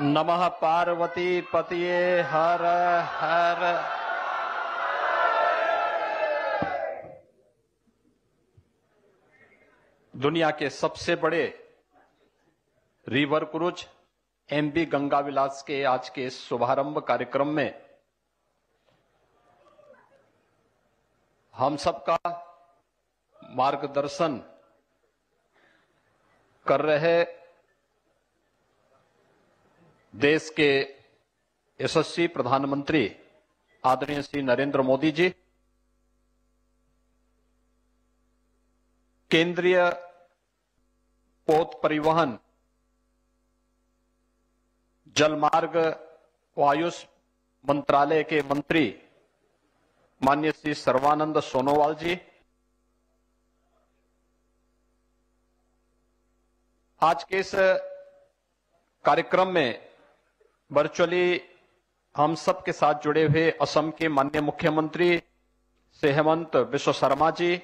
नमः पार्वती पतिये हर हर। दुनिया के सबसे बड़े रिवर क्रूज एमवी गंगा विलास के आज के शुभारंभ कार्यक्रम में हम सबका मार्गदर्शन कर रहे देश के यशस्वी प्रधानमंत्री आदरणीय श्री नरेंद्र मोदी जी, केंद्रीय पोत परिवहन, जलमार्ग व आयुष मंत्रालय के मंत्री माननीय श्री सर्बानंद सोनोवाल जी, आज के इस कार्यक्रम में वर्चुअली हम सब के साथ जुड़े हुए असम के माननीय मुख्यमंत्री श्री हेमंत बिश्व शर्मा जी,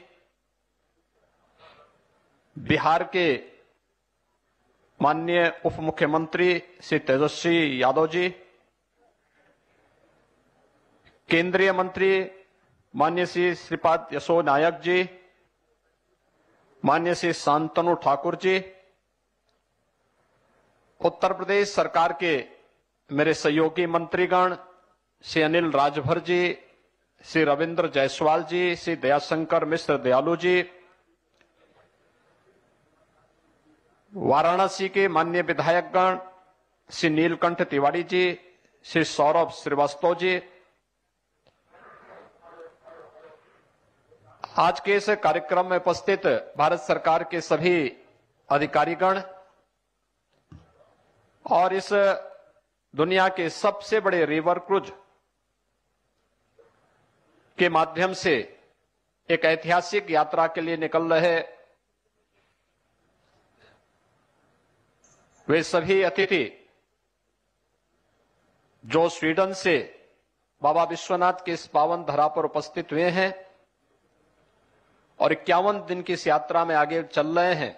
बिहार के माननीय उप मुख्यमंत्री श्री तेजस्वी यादव जी, केंद्रीय मंत्री माननीय श्री श्रीपाद यसो नायक जी, माननीय श्री शांतनु ठाकुर जी, उत्तर प्रदेश सरकार के मेरे सहयोगी मंत्रीगण श्री अनिल राजभर जी, श्री रविंद्र जायसवाल जी, श्री दयाशंकर मिश्र दयालु जी, वाराणसी के माननीय विधायकगण श्री नीलकंठ तिवारी जी, श्री सौरभ श्रीवास्तव जी, आज के इस कार्यक्रम में उपस्थित भारत सरकार के सभी अधिकारीगण और इस दुनिया के सबसे बड़े रिवर क्रूज के माध्यम से एक ऐतिहासिक यात्रा के लिए निकल रहे वे सभी अतिथि जो स्वीडन से बाबा विश्वनाथ के इस पावन धरा पर उपस्थित हुए हैं और 51 दिन की इस यात्रा में आगे चल रहे हैं,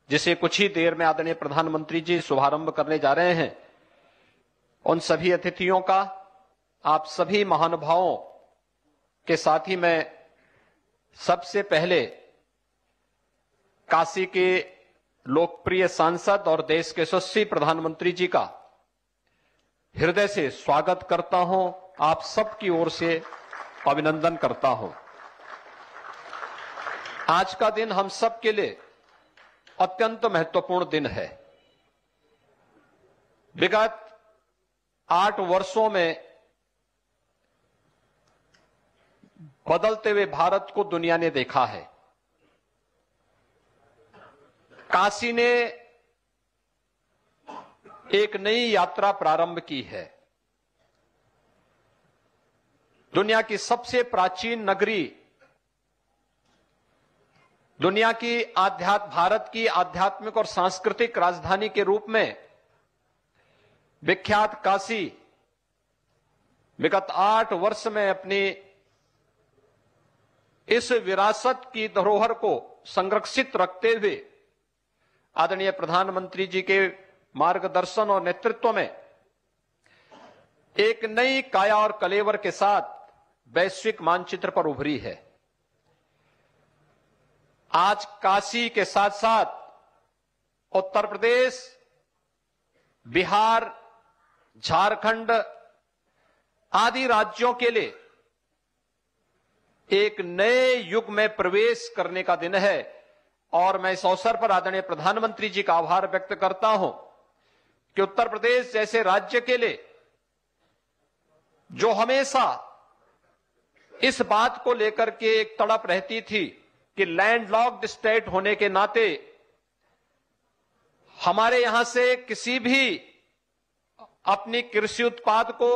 जिसे कुछ ही देर में आदरणीय प्रधानमंत्री जी शुभारंभ करने जा रहे हैं, उन सभी अतिथियों का, आप सभी महानुभावों के साथ ही मैं सबसे पहले काशी के लोकप्रिय सांसद और देश के यशस्वी प्रधानमंत्री जी का हृदय से स्वागत करता हूं, आप सबकी ओर से अभिनंदन करता हूं। आज का दिन हम सब के लिए अत्यंत महत्वपूर्ण दिन है। विगत 8 वर्षों में बदलते हुए भारत को दुनिया ने देखा है। काशी ने एक नई यात्रा प्रारंभ की है। दुनिया की सबसे प्राचीन नगरी, दुनिया की भारत की आध्यात्मिक और सांस्कृतिक राजधानी के रूप में विख्यात काशी विगत 8 वर्ष में अपनी इस विरासत की धरोहर को संरक्षित रखते हुए आदरणीय प्रधानमंत्री जी के मार्गदर्शन और नेतृत्व में एक नई काया और कलेवर के साथ वैश्विक मानचित्र पर उभरी है। आज काशी के साथ साथ उत्तर प्रदेश, बिहार, झारखंड आदि राज्यों के लिए एक नए युग में प्रवेश करने का दिन है और मैं इस अवसर पर आदरणीय प्रधानमंत्री जी का आभार व्यक्त करता हूं कि उत्तर प्रदेश जैसे राज्य के लिए जो हमेशा इस बात को लेकर के एक तड़प रहती थी कि लैंडलॉक्ड स्टेट होने के नाते हमारे यहां से किसी भी अपनी कृषि उत्पाद को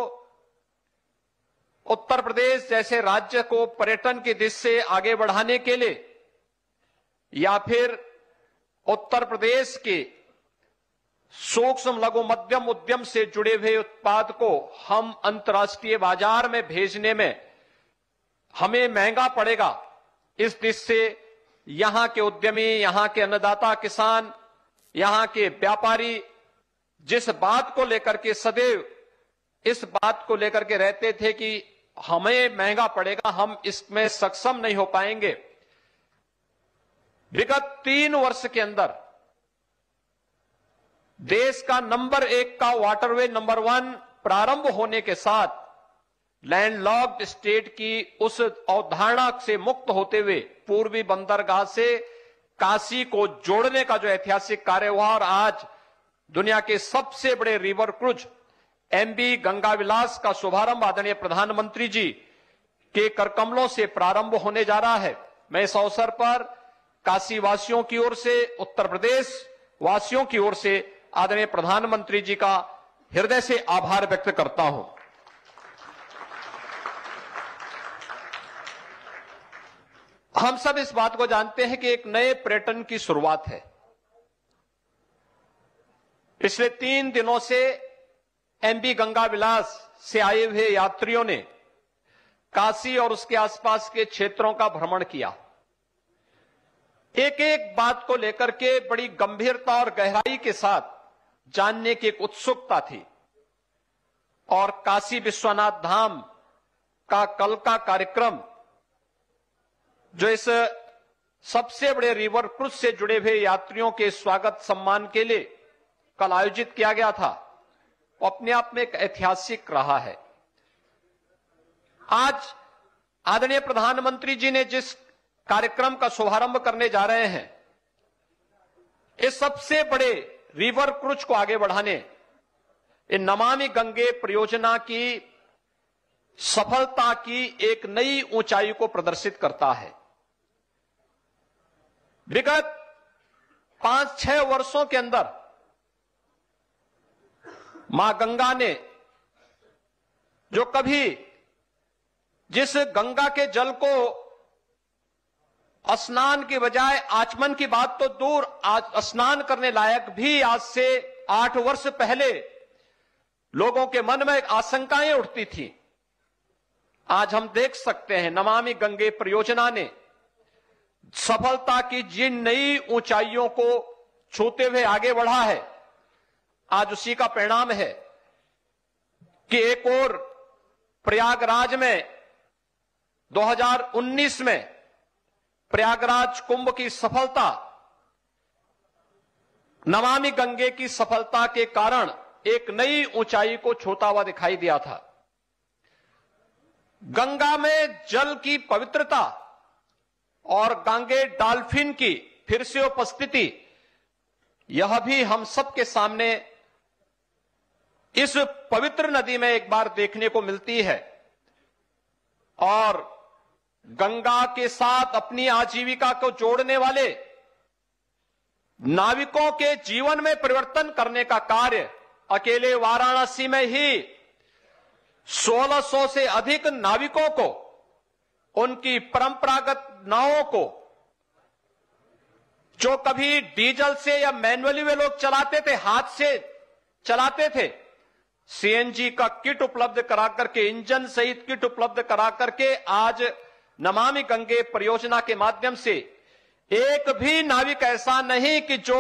उत्तर प्रदेश जैसे राज्य को पर्यटन की दिशा से आगे बढ़ाने के लिए या फिर उत्तर प्रदेश के सूक्ष्म लघु मध्यम उद्यम से जुड़े हुए उत्पाद को हम अंतर्राष्ट्रीय बाजार में भेजने में हमें महंगा पड़ेगा, इस दिशा से यहां के उद्यमी, यहां के अन्नदाता किसान, यहां के व्यापारी जिस बात को लेकर के सदैव इस बात को लेकर के रहते थे कि हमें महंगा पड़ेगा, हम इसमें सक्षम नहीं हो पाएंगे, विगत 3 वर्ष के अंदर देश का नंबर 1 का वाटरवे नंबर 1 प्रारंभ होने के साथ लैंडलॉक्ड स्टेट की उस अवधारणा से मुक्त होते हुए पूर्वी बंदरगाह से काशी को जोड़ने का जो ऐतिहासिक कार्य हुआ और आज दुनिया के सबसे बड़े रिवर क्रूज एमबी गंगा विलास का शुभारंभ आदरणीय प्रधानमंत्री जी के करकमलों से प्रारंभ होने जा रहा है। मैं इस अवसर पर काशी वासियों की ओर से, उत्तर प्रदेश वासियों की ओर से आदरणीय प्रधानमंत्री जी का हृदय से आभार व्यक्त करता हूं। हम सब इस बात को जानते हैं कि एक नए पर्यटन की शुरुआत है। पिछले 3 दिनों से एमबी गंगा विलास से आए हुए यात्रियों ने काशी और उसके आसपास के क्षेत्रों का भ्रमण किया। एक एक बात को लेकर के बड़ी गंभीरता और गहराई के साथ जानने की एक उत्सुकता थी और काशी विश्वनाथ धाम का कल का कार्यक्रम जो इस सबसे बड़े रिवर क्रूज से जुड़े हुए यात्रियों के स्वागत सम्मान के लिए कल आयोजित किया गया था, वो अपने आप में एक ऐतिहासिक रहा है। आज आदरणीय प्रधानमंत्री जी ने जिस कार्यक्रम का शुभारंभ करने जा रहे हैं, इस सबसे बड़े रिवर क्रूज को आगे बढ़ाने, इन नमामि गंगे परियोजना की सफलता की एक नई ऊंचाई को प्रदर्शित करता है। विगत 5-6 वर्षों के अंदर मां गंगा ने जो कभी जिस गंगा के जल को स्नान के बजाय आचमन की बात तो दूर, आज स्नान करने लायक भी आज से 8 वर्ष पहले लोगों के मन में आशंकाएं उठती थी, आज हम देख सकते हैं नमामि गंगे परियोजना ने सफलता की जिन नई ऊंचाइयों को छूते हुए आगे बढ़ा है, आज उसी का परिणाम है कि एक और प्रयागराज में 2019 में प्रयागराज कुंभ की सफलता नमामि गंगे की सफलता के कारण एक नई ऊंचाई को छूता हुआ दिखाई दिया था। गंगा में जल की पवित्रता और गांगे डॉल्फिन की फिर से उपस्थिति, यह भी हम सबके सामने इस पवित्र नदी में एक बार देखने को मिलती है और गंगा के साथ अपनी आजीविका को जोड़ने वाले नाविकों के जीवन में परिवर्तन करने का कार्य अकेले वाराणसी में ही 1600 से अधिक नाविकों को, उनकी परंपरागत नावों को जो कभी डीजल से या मैनुअली वे लोग चलाते थे, हाथ से चलाते थे, सीएनजी का किट उपलब्ध करा करके, इंजन सहित किट उपलब्ध करा करके आज नमामि गंगे परियोजना के माध्यम से एक भी नाविक ऐसा नहीं कि जो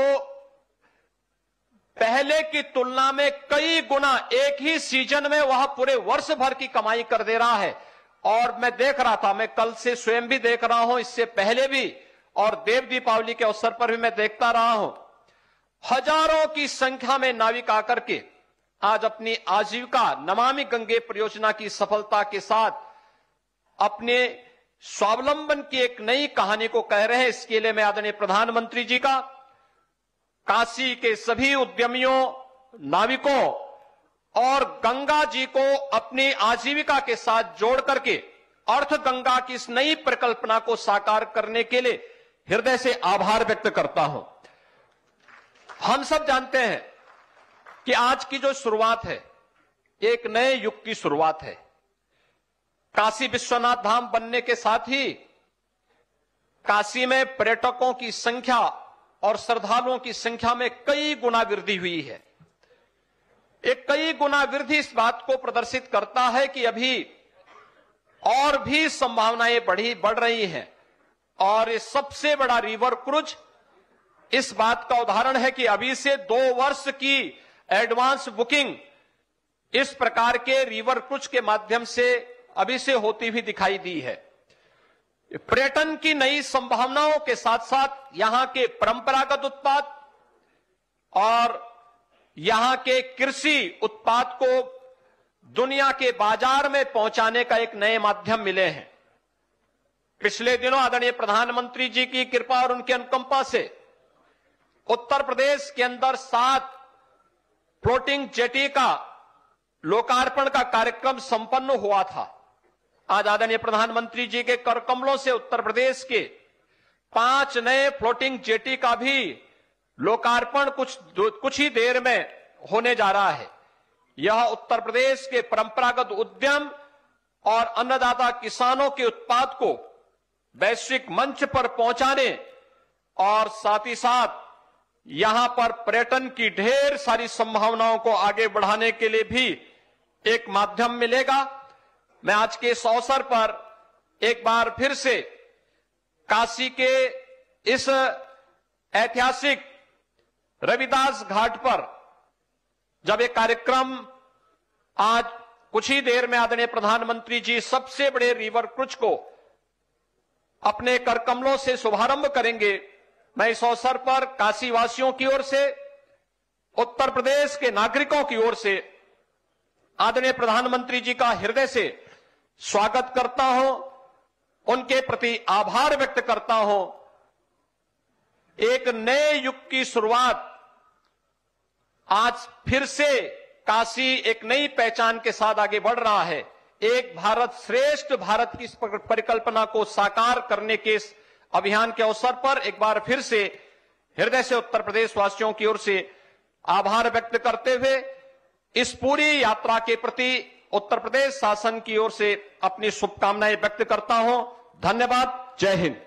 पहले की तुलना में कई गुना एक ही सीजन में वह पूरे वर्ष भर की कमाई कर दे रहा है। और मैं देख रहा था, मैं कल से स्वयं भी देख रहा हूं, इससे पहले भी और देव दीपावली के अवसर पर भी मैं देखता रहा हूं, हजारों की संख्या में नाविक आकर के आज अपनी आजीविका नमामि गंगे परियोजना की सफलता के साथ अपने स्वावलंबन की एक नई कहानी को कह रहे हैं। इसके लिए मैं आदरणीय प्रधानमंत्री जी का, काशी के सभी उद्यमियों, नाविकों और गंगा जी को अपनी आजीविका के साथ जोड़ करके अर्थ गंगा की इस नई परिकल्पना को साकार करने के लिए हृदय से आभार व्यक्त करता हूं। हम सब जानते हैं कि आज की जो शुरुआत है, एक नए युग की शुरुआत है। काशी विश्वनाथ धाम बनने के साथ ही काशी में पर्यटकों की संख्या और श्रद्धालुओं की संख्या में कई गुना वृद्धि हुई है। एक कई गुना वृद्धि इस बात को प्रदर्शित करता है कि अभी और भी संभावनाएं बढ़ रही हैं और ये सबसे बड़ा रिवर क्रूज इस बात का उदाहरण है कि अभी से 2 वर्ष की एडवांस बुकिंग इस प्रकार के रिवर क्रूज के माध्यम से अभी से होती हुई दिखाई दी है। पर्यटन की नई संभावनाओं के साथ साथ यहां के परंपरागत उत्पाद और यहां के कृषि उत्पाद को दुनिया के बाजार में पहुंचाने का एक नए माध्यम मिले हैं। पिछले दिनों आदरणीय प्रधानमंत्री जी की कृपा और उनकी अनुकंपा से उत्तर प्रदेश के अंदर 7 फ्लोटिंग जेटी का लोकार्पण का कार्यक्रम संपन्न हुआ था। आज आदरणीय प्रधानमंत्री जी के कर कमलों से उत्तर प्रदेश के 5 नए फ्लोटिंग जेटी का भी लोकार्पण कुछ ही देर में होने जा रहा है। यह उत्तर प्रदेश के परंपरागत उद्यम और अन्नदाता किसानों के उत्पाद को वैश्विक मंच पर पहुंचाने और साथ ही साथ यहां पर पर्यटन की ढेर सारी संभावनाओं को आगे बढ़ाने के लिए भी एक माध्यम मिलेगा। मैं आज के इस अवसर पर एक बार फिर से काशी के इस ऐतिहासिक रविदास घाट पर जब एक कार्यक्रम आज कुछ ही देर में आदरणीय प्रधानमंत्री जी सबसे बड़े रिवर क्रूज को अपने कर कमलों से शुभारंभ करेंगे, मैं इस अवसर पर काशी वासियों की ओर से, उत्तर प्रदेश के नागरिकों की ओर से आदरणीय प्रधानमंत्री जी का हृदय से स्वागत करता हूं, उनके प्रति आभार व्यक्त करता हूं। एक नए युग की शुरुआत आज फिर से काशी एक नई पहचान के साथ आगे बढ़ रहा है। एक भारत श्रेष्ठ भारत की परिकल्पना को साकार करने के इस अभियान के अवसर पर एक बार फिर से हृदय से उत्तर प्रदेश वासियों की ओर से आभार व्यक्त करते हुए इस पूरी यात्रा के प्रति उत्तर प्रदेश शासन की ओर से अपनी शुभकामनाएं व्यक्त करता हूं। धन्यवाद। जय हिंद।